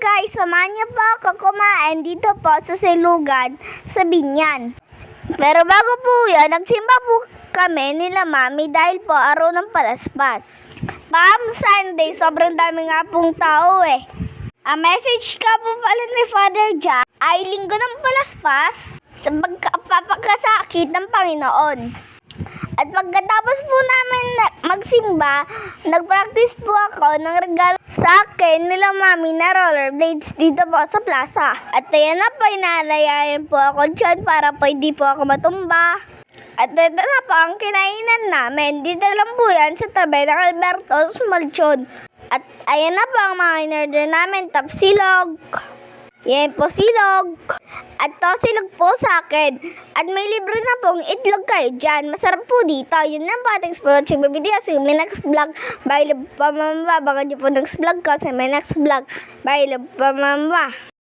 guys, samahan niyo po ako kumain dito po sa Silugan sa Binyan. Pero bago po yan, nagsimba po kami nila mami dahil po araw ng palaspas. Palm Sunday, sobrang dami nga pong tao eh. Ang message ka po pala ni Father Jack ay linggo ng palaspas sa pagkapapakasakit ng Panginoon. At pagkatapos po namin magsimba, nag-practice po ako ng regalo sa akin nila mami na rollerblades dito po sa plaza. At ayan na po, inalayayan po ako dyan para po hindi po ako matumba. At ito na po ang kinainan namin. Dito lang po yan sa tabi ng Alberto's Malchon. At ayan na po ang mga in-order namin. Tapsilog. Yan po silog. At to silog po sa akin. At may libre na pong itlog kayo dyan. Masarap po dito. Yun lang po. Thanks for watching my video. See you in my next vlog. Bye love pa mama. Baka nyo po next vlog ko sa my next vlog. Bye love pa mama.